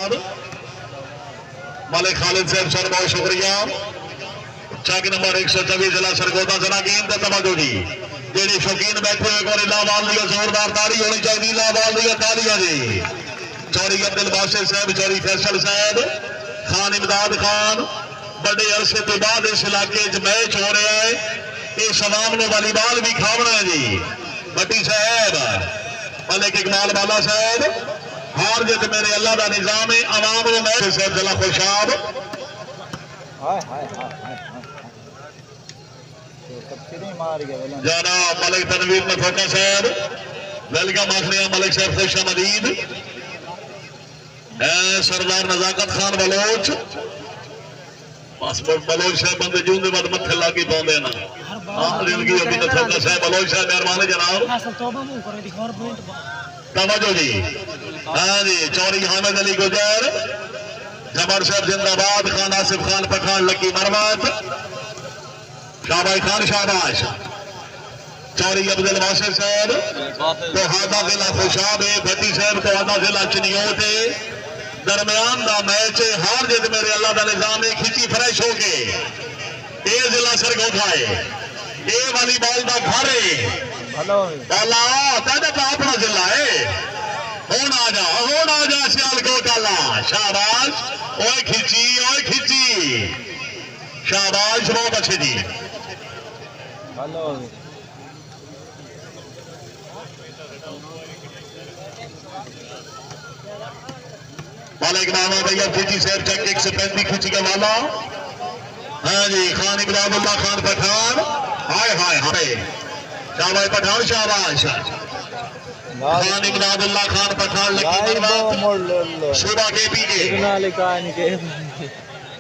साहब, मलिक खालिद साहब सर बहुत शुक्रिया। चक नंबर 124 जिला सरगोदा जिला की इंत तवज्जो जी। जेडी शौकीन बैठे हुए को लावाल दी जोरदार ताली होनी चाहिए। लावाल दी तालियां जी। चौरी अब्दुल बासित साहब, चौरी फैसल साहब, खान इमदाद खान, बड़े अरसे तो बाद इस इलाके मैच हो रहा है। इस अवाम ने वॉलीबॉल भी खावना है जी। भट्टी साहब, मलिक इकबाल वाला साहब, हार जित मेरे अल्लाह का निजाम है। अवाम ने मैच साहब जिला खुशाब, जाना मलिक तनवीर मफोका साहब, वेलकम आखने मलिक साहब खुश आमदीद। सरदार नजाकत खान बलोच, बस बलोच साहब बंदे जूंदे बाद मत्थे लागी पाते ना। हाँ जिंदगी अभी मफोका साहब, बलोच साहब मेहरबानी जनाब, तवज्जो जी। हाँ जी, चौरी हामिद अली गुजर, जबर साहब जिंदाबाद, खान आसिफ खान पठान, लकी मरवत, शाहबाई खान शाहबाज, चौरी अब्दुल बासित साहब तो हादा जिला खुशाब है। भट्टी साहब तो हादा जिला चनियोट है। दरम्यान का मैच हार जित मेरे अल्लाह का निजाम है। खिची फ्रेश हो के ये जिला सरगोधा है, ये वॉलीबॉल का घर है। अपना जिला है। हूं आ जा सियालकोट आला, शाबाश। ओए खिची शाबाश, बहुत अच्छे जी। मालिक नामा भैया खिची साहब चक 135 खिची का वाला। हाँ जी, खान इमदादुल्लाह खान पठान, हाय हाय हाय, शाबाश पठान शाबाश। खान इमदादुल्लाह खान पठान, लकी मरवत, सुबह के पीछे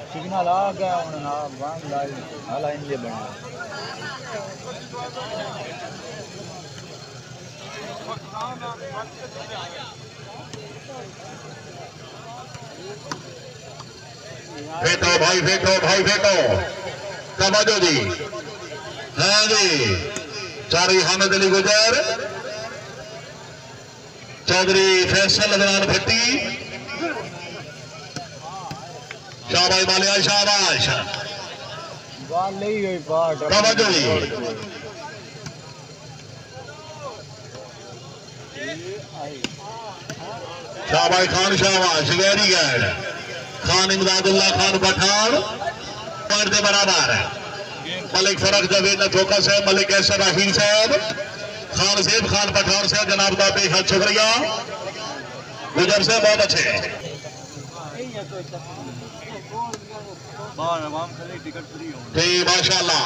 सिग्नल आ गया ना बांध लाई हाला इनले बना। फेंको भाई, फेंको तवज्जो जी। हाँ जी, चौधरी हामिद अली गुजर, चौधरी फैसल अदनान भट्टी, शाबाश मालिया शाबाश, तवज्जो जी। शाबाश खान शाबाश, very good. Khan Imdadullah Khan Pathan point के बराबर है। मलिक फरक जवेद नथोका साहब, मलिक ऐसर राहील साहब, खान सेब खान पठान साहब जनाब का बेहद शुक्रिया। गुजर साहब बहुत अच्छे। माशाल्लाह,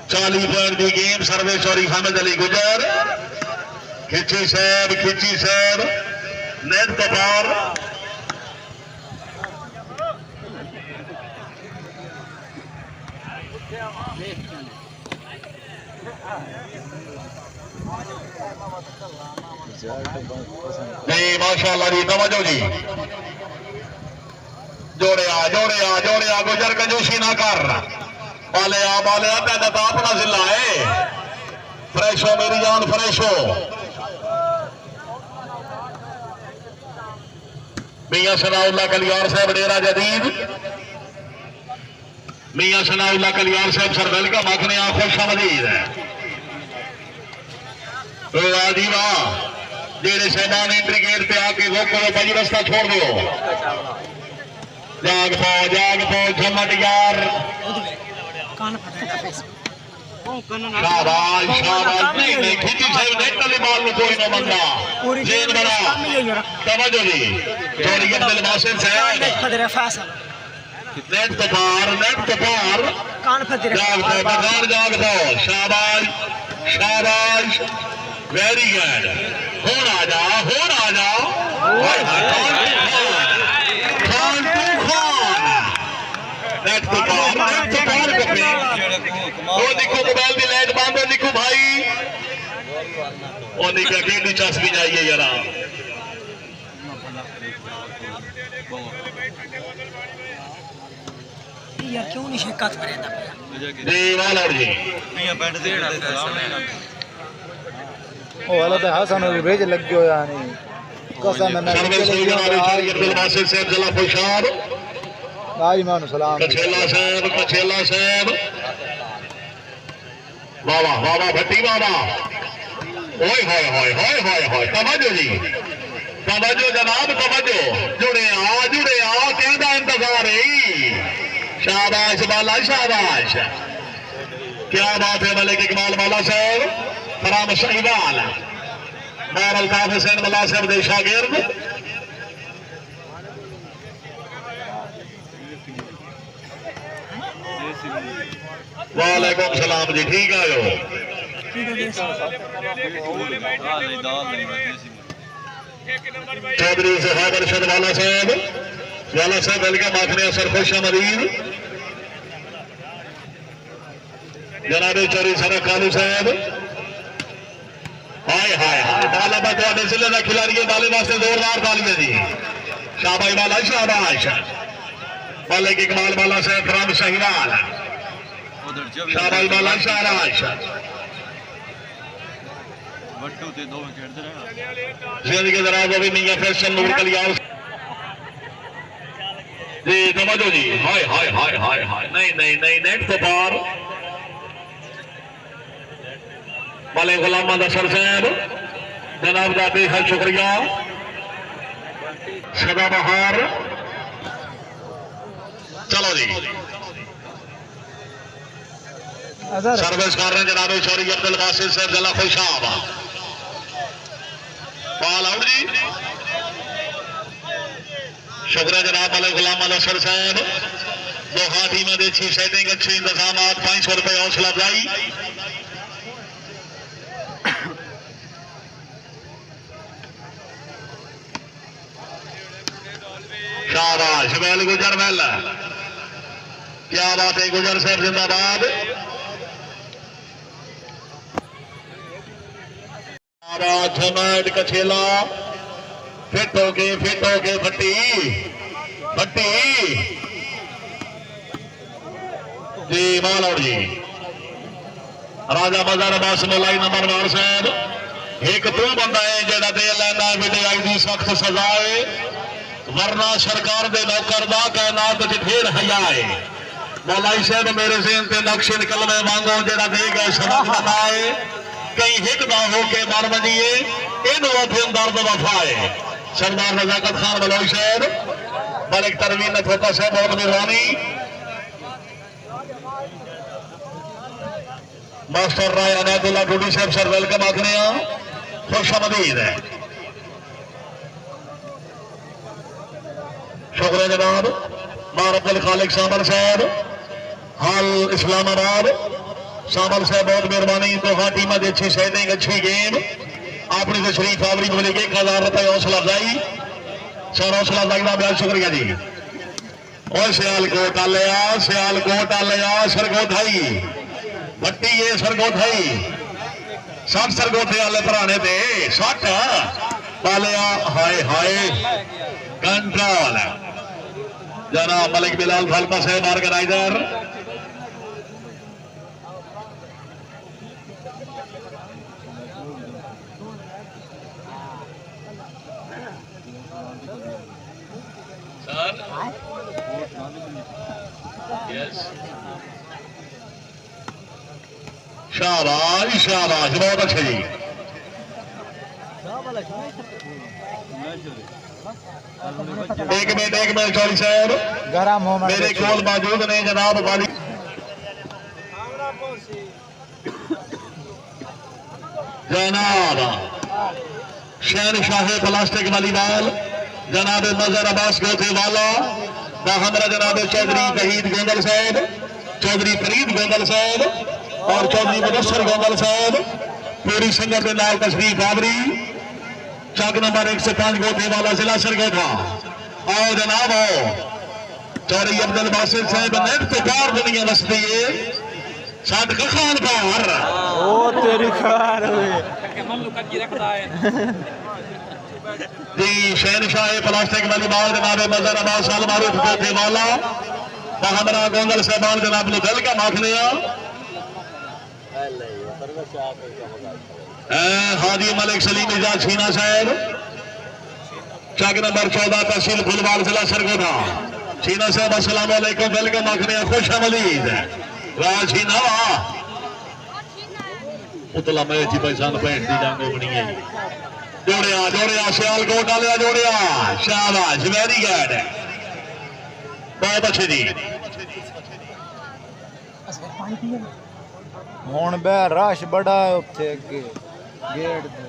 40 पॉइंट की गेम। सर्वे चौरी हामिद अली गुजर, खिची साहब नेट कपार, माशाल्लाह जी, तवज्जो जी। जोड़े गुजर कंजूसी ना कर। बाले आ पैदा तो अपना जिला है। फ्रेश हो मेरी जान, फ्रेश हो। मियां सनाउल्लाह कलियार साहब डेरा जदीद, मियां सनाउल्लाह कलियार साहब सर वेलकम आखने खुश आमदीद है। वाह जी वाह, जेड़े शहबान एंट्री गेट पे आके रोको भाई, रास्ता छोड़ दो। जाग पाओ झमट यार, शाबाश नहीं खिची साहब नेट वाली बॉल में कोई ना बंदा जेल बना। तवज्जो जी, चौरी अब्दुल बासित साहब, नेट तो पार जाग दो, शाबाश वेरी गुड। होर आ जा नेट तो पार वो देखो मोबाइल की लाइट बंद है, देखो भाई वो निकल के चस भी जाइए यार। क्यों नहीं शिकायत करें जी वाला जी वो वाला तो हसन और भेज लग गयो यानी कसम मैं सर्विस हो जनाब चौधरी अब्दुल बासित साहब जिला खुशाब आई मान सलाम कछेला साहब वाह वाह वाह भट्टी वाह ओए होए होए होए होए होए तवज्जो जी तवज्जो जनाब तवज्जो जुड़े आ कहदा इंतजार है शाबाश बाला शाबाश क्या बात है मलिक इकबाल वाला साहब फराम शहीदाल दार अल्ताफ हुसैन वाला साहब दे शागिर्द वालेकुम सलाम जी ठीक आयो चौधरी साहब अरशद वाला साहब वेलकम आखने सरखुश मरीज जनाबे चौधरी सरा कालू साहब हाय हाय हाय बाला बाटे जिले का खिलाड़ी है बाले वास्ते जोरदार तालियां जी शाबाश वाला शाबाश मलिक इकबाल वाला साहब फराम शहीदाल शाबाश वाला शाबाश जिंदगी दराज अभी नहीं है फैशन नूर कलियाल जी समझो जी हाय हाय हाय हाय हाय नहीं नहीं नहीं नेट तो पार वाले गुलाम दशर साहब जनाब का बेहद शुक्रिया सदाबहार चलो जी सर्विस कर रहे हैं जनाब चौधरी अब्दुल बासित साहब जिला खुशाब बॉल आउट जी शुक्रिया जनाब वाले गुलाम दशर साहब दो टीमें अच्छी सेटिंग अच्छे इंतजाम 500 रुपए हौसला अफजाई शाबाश वेल गुजर वेल क्या बात है गुजर साहब जिंदाबाद शाबाश कछेला फिट हो के भट्टी भट्टी जी मालौड़ जी राजा बाजार अब्बास मोलाई नंबर 9 साहब एक तू बंदा है जेड़ा दे लेना वीडियो दी सख्त सजा है वरना सरकार दे नौकर दा कायनात च ढेर हया है मौलाई साहब मेरे ज़हन ते नक्श निकलवे मांगो जेड़ा दे गए समझ ना आए कई हिक दा हो के मर वणिए इनो अफिन दर्द वफा है सरदार नजाकत खान बलोई साहब मलिक तरवीन नथोता साहब बहुत मेहरबानी मास्टर राय अनायतुल्लाह टूडी साहब सर वेलकम आखने खुश आमदीद है शुक्रिया जनाब मार अब्दुल खालिक सामर साहब हाल इस्लामाबाद सामर साहब बहुत मेहरबानी दो टीम अच्छी सेटिंग अच्छी गेम अपनी तशरीफ आवरी को लेके 1000 रुपए हौसला अफजाई सर हौसला अफजाई का बहुत शुक्रिया जी और सियालकोट आलिया सरगोधाई भट्टी ये सरगोधाई 60 सरगोधे वाले पुराने थे 60 पालिया हाय हाय कंट्रोल जनाब मलिक बिलाल फलका साहब ऑर्गेनाइजर सर यस शाबाश शाबाश बहुत अच्छे जी एक मिनट चौधरी साहब मेरे कोल मौजूद ने जनाब वाली जनाब शहनशाह प्लास्टिक वॉलीबॉल जनाब मजहर अब्बास गोथेवाला हमरा जनाब चौधरी शहीद गोंदल साहब चौधरी फरीद गोंदल साहब और चौधरी मुदस्सर गोंदल साहब पूरी संगत के नाल तशरीफ आवरी चक नंबर 105 गोथेवाला जिला सरगोधा आओ जनाब आओ चौधरी अब्दुल बासित साहब नेट तो पार दुनिया बसती है साथ खान पार ओ तेरी खार जी शहनशाह प्लास्टिक वॉलीबॉल जनाब मजहर अब्बास साल मारूफ गोथेवाला हमरा गोंदल साहबान जनाब ने दिल का माखने हाजी मलिक सलीम इजाज छीना साहब चक नंबर 14 तहसील फुलवाल जिला सरगोधा छीना साहब अस्सलाम वालेकुम वेलकम आखने खुश आमदीद वाह छीना वाह उतला मैं जी पहचान बैठ दी जांगो बनी है जोड़िया सियालकोट वाले जोड़िया शाबाश वेरी गुड बहुत अच्छे जी ਹੁਣ ਬੈ ਰਸ਼ ਬੜਾ ਹੈ ਉੱਥੇ ਅੱਗੇ ਗੇਟ ਤੇ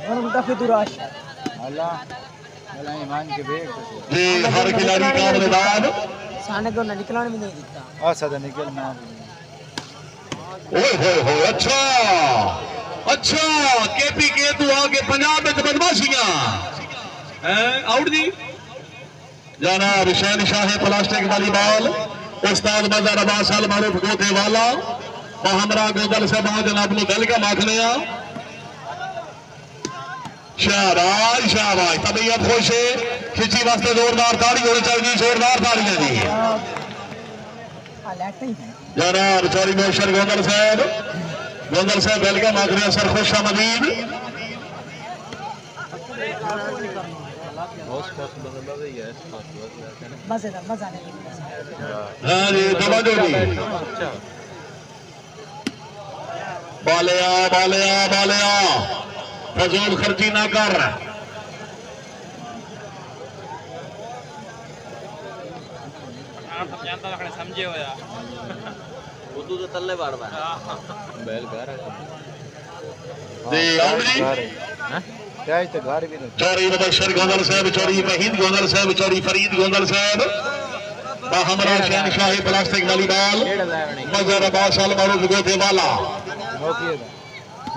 और उल्टा फिर दुराश ਹਲਾ ਹਲਾ ਇਮਾਨ ਕੇ ਵੇਖ जी हर खिलाड़ी का मैदान साने को ना निकलने भी नहीं देता ਆ ਸਦਾ ਨਿਕਲ ਮੈਂ ओए होए होए अच्छा केपी के तू आगे पंजाब में बदमाशियां हैं आउट जी जाना हुसैन शाह प्लास्टिक वाली बॉल उस्ताद मजहर अब्बास अल मारूफ गोते वाला हमरा गोदल से बाज जनाब नु दिल का माखने शाबाश शाबाश तबीयत खुश है खिची वास्ते जोरदार ताड़ी होनी चाहिए जोरदार ताड़ियां जी जनाब चौरी मोशर गोदल साहब दिल का माखने सर खुश आमदीद हाँ जी तवज्जो जी बालिया फजूल खर्ची ना कर समझे हो यार उर्दू तो तल्ले बार बार बैल घर जी आउट जी क्या तो घर भी नहीं चौरी मुबशर गोंदल साहब चौरी वहीद गोंदल साहब चौरी फरीद गोंदल साहब हमरा शहनशाह प्लास्टिक वाली बॉल मजहर अब्बास अल मारूफ गोते वाला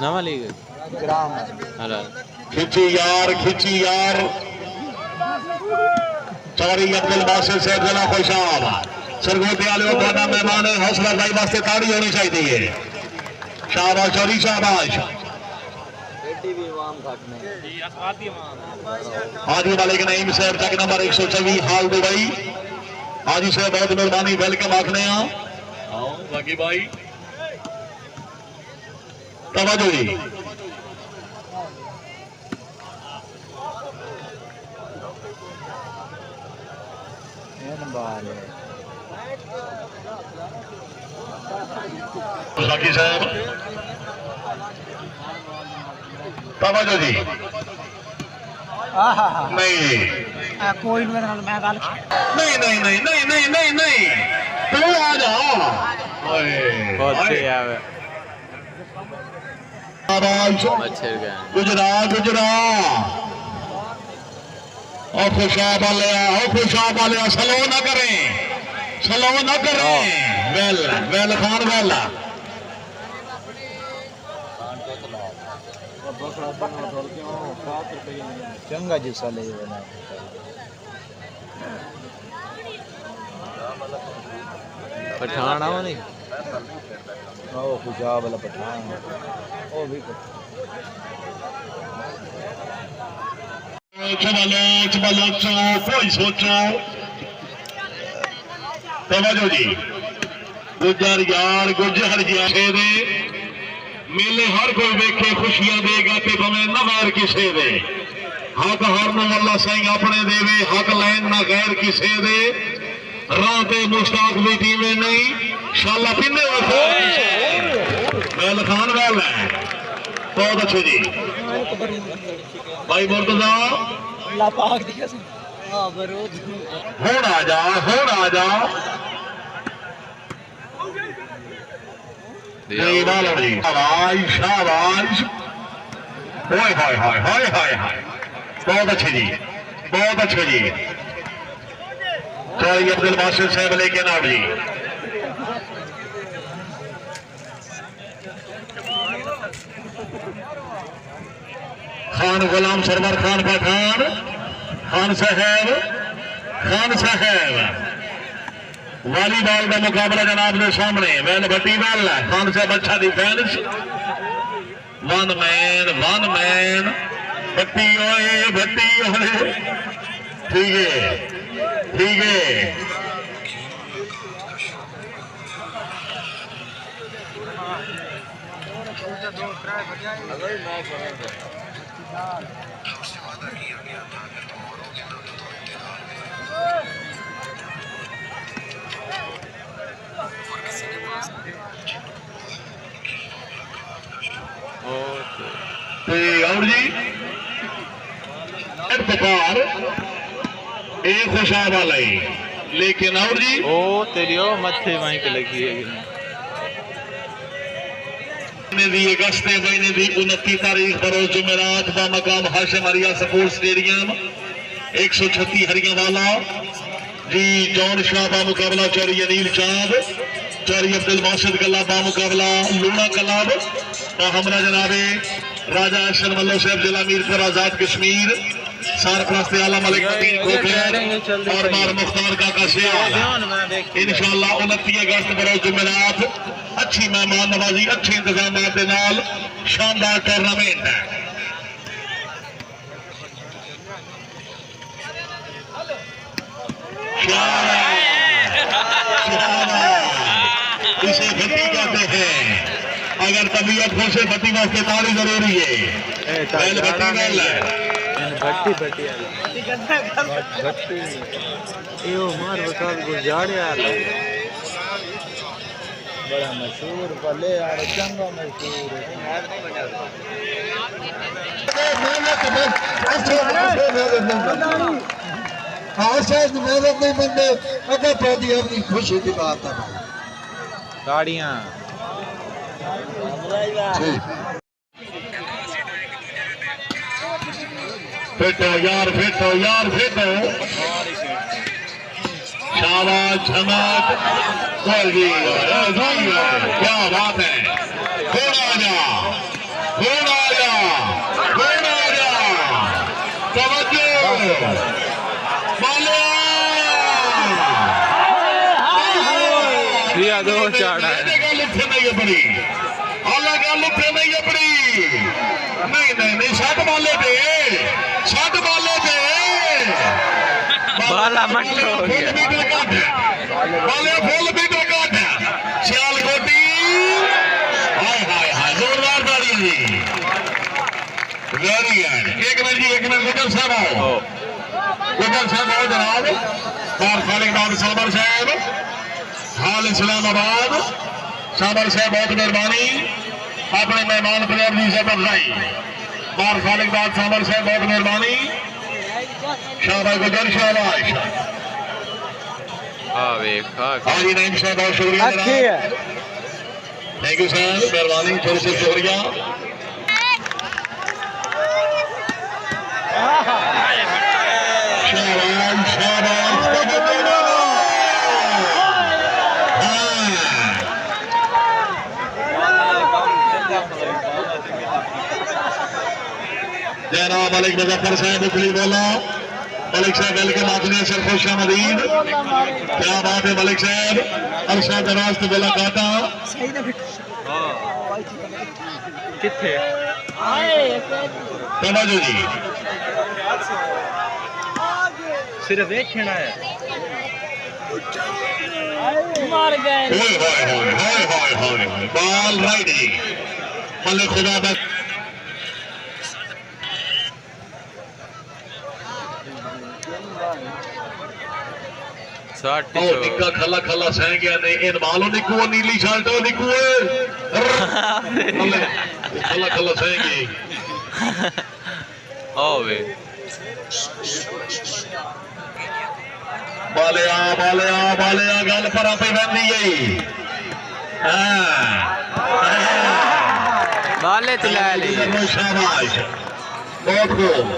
नवा लीग ग्राम खिची यार चौरी अब्दुल बासिर साहब जिला खुशाब सरगोटे वाले थाना मेहमान है हौसला अफजाई वास्ते ताड़ी होनी चाहिए शाबाश चौरी शाबाश हाजी मालिक नईम साहब चक नंबर 124 हाल दुबई हाजी साहब बहुत मेहरबानी वेलकम आखने बाकी भाई तवज्जो जी बाकी साहब तवज्जो जी नहीं कोई मैं गल नहीं तू आ जा मच्छर गए गुजरा और खुशाब वाले स्लो ना करें वेल खान वेला चंगा जी साले पठान आओ नहीं ओ खुशाब वाला पठान ओ भी चलो कोई सोचो तवज्जो जी गुजर दे मेले हर कोई वेखे खुशियां देगा ते भावें ना वैर किसे दे हक हर नु अल्लाह सही अपने देवे हक लैन ना गैर किसे दे राह ते मुश्ताक भी दीवे नहीं शाला पिन्ने वेल खान वेल है बहुत अच्छे जी भाई मुर्तजा अल्लाह पाक दी कसम हां बरोद होड़ आ जा शाबाश हाय बहुत अच्छे जी चौधरी अब्दुल बासिर साहब लेके ना जी खान गुलाम सरवर खान पठान खान साहब वॉलीबॉल का मुकाबला जनाब के सामने वैल भट्टी वाल खान साहब अच्छा डिफेंस वन मैन भट्टी ओए ठीक है अगर मैं करूँगा और जी बकार एक खुशा वाला ही लेकिन और जी ओ तेरी ओ मत्थे वहीं पे लगी है दी अगस्त महीने की 29 तारीख बरोज जुमेरात का मकाम हाशिम अरिया स्पोर्ट्स स्टेडियम 136 हरियावाला जी जॉन शाह बा मुकाबला चौरी अनिल चांद चौरी अब्दुल मासिद कला बा मुकाबला लूना कलाब हमरा जनाबे राजा अशर मल्लो साहब जिला मीरपुर आजाद कश्मीर सारप्रस्त आला मलिक नदीम खोखर और मार मुख्तार काका सियाल इंशाअल्लाह 29 अगस्त बरोज जुमेरात अच्छी मेहमान नवाजी अच्छे इंतजाम के नाल शानदार टूर्नामेंट है। इसे भट्टी कहते हैं। अगर तबीयत खुश है भट्टी वास्ते तारी जरूरी है। बैल भट्टी बैल भट्टी भट्टी भट्टी यो मार वकाल गुजारे आ बड़ा मशहूर भले यार चंगा मशहूर हाँ शायद मेहनत नहीं बंदे अगर पैदी अपनी खुशी की बात है गाड़ियाँ फिटो यार फिटो यार फिटो शाबाश झमक क्या बात है घोड़ा जा घोड़ा जा घोड़ा जा तवज्जो दिया दो चाड़ा नहीं शट माले बाला मट हो गया फुल मीटर काट सियाल कोटी हाय हाय हाय जोरदार ताली जी वेरी गुड एक मिनट गुजर साहब आओ जनाब बार खालिक नाम साबर साहब हाल इस्लामाबाद साबर साहब बहुत मेहरबानी अपने मेहमान पंजाब की इज्जत अफजाई बार खालिक नाम साबर साहब बहुत मेहरबानी शाबाश गुजर शाबाश हाँ जी नहीं साहब बहुत शुक्रिया थैंक यू सर मेहरबानी थोड़ी सी शुक्रिया शाबाश शाबाश जनाब मलिक मुजफ्फर साहब उखली बोला मलिक साहब गल के माखने सर खुश आमदीद क्या बात है मलिक साहब अरसा दराज तो मुलाकाता किथे तवज्जो जी सिर्फ एक खेना है मार गए होय होय होय होय होय होय होय बाल राइट जी मलिक खुदा दा निक्का खला खला सह गया नहीं इन मालो निकू नीली शर्ट निकू खला खला सह गई ओवे बालिया गल पर पे बंदी गई बाले तिला ली शाबाश बहुत खूब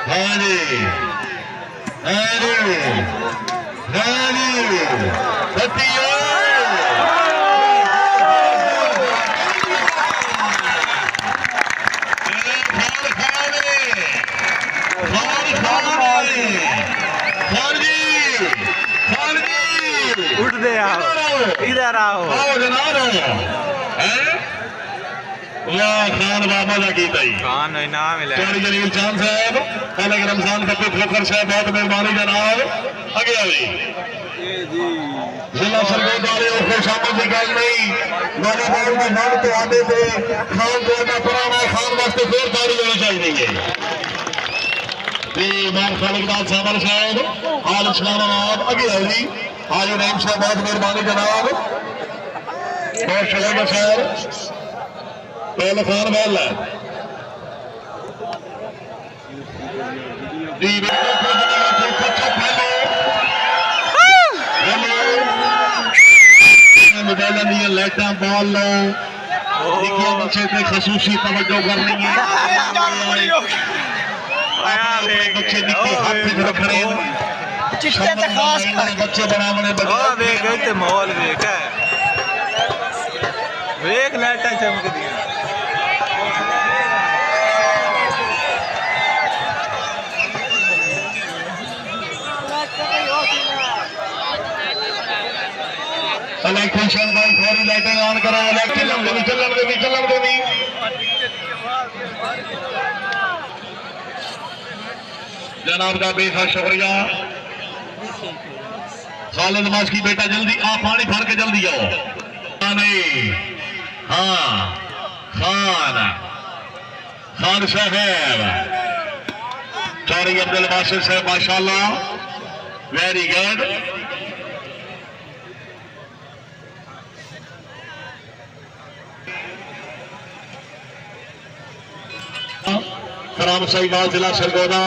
हाँ जी उठ दे आओ इधर आओ वाह खान बाबा का कीता ही खान इनाम मिला चौधरी जलील चांद साहब अलग रमजान कपे खोखर साहब बहुत मेहरबानी जनाब अगे आई जिला सरगोदा वाले और शामिल की गल नहीं नौने बाल के नाम तो आने थे खान को पुराना खान वास्ते फिर ताड़ी होनी चाहिए इमाम खालिकदार साहब आल इस्लामाबाद अगे आई आज नईम साहब बहुत मेहरबानी जनाब बहुत शुक्रिया साहब पहले खान वाल है जी लाइटा बॉल लो निकिया बच्चे पे खसूसी तवज्जो करनी है बच्चे निके हाथ में रख रहे हैं चिट्टे ते खास बच्चे बनावने देख ते माहौल देख वेख लाइटा चमक दी इलेक्ट्रिशियन भाई थोड़ी लाइटें ऑन करा चलन दे जनाब का बेहद शुक्रिया खालिद मास्की बेटा जल्दी आ पानी भर के जल्दी आओ हाँ खान साहब चौधरी अब्दुल बासित साहब माशाल्लाह वेरी गुड फराम साहिबाल जिला सरगोदा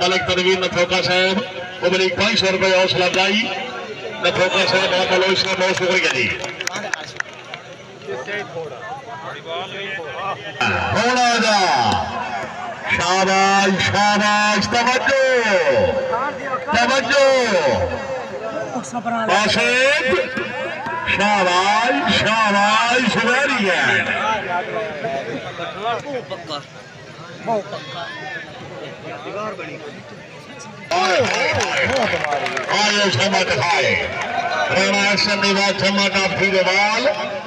मलिक तनवीर नथोका साहब उमरीक 500 रुपये हौसला अफजाई नथोका साहब बहुत शुक्रिया जी थोड़ा जा शाबाश तवज्जो बासित शाबाश वेरी गुड आयो क्षमा दिखाए राणा निवास क्षमा का फूलवाल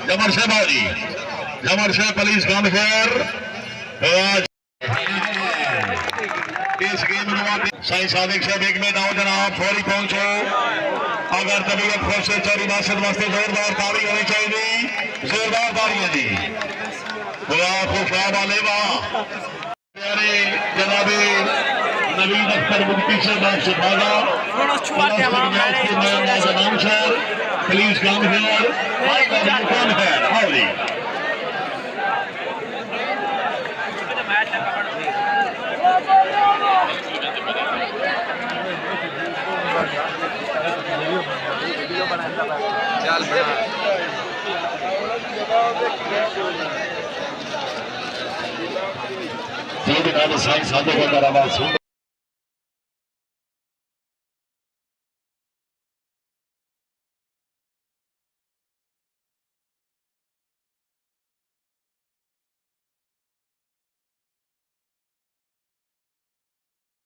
जमर शहबाजी जमर शाह पुलिस कामखेर इस गेम में साईं सादिक साहब एक में दाओ जनाब फौरी पहुंचो अगर तबीयत खुश से चौधरी बासित वास्ते जोरदार ताली होनी चाहिए जोरदार तालियां जी वाले वाह जनाबे नवीद अख्तर मुफ्ती से बात सिखागा पुलिस काम है साइंस साधु का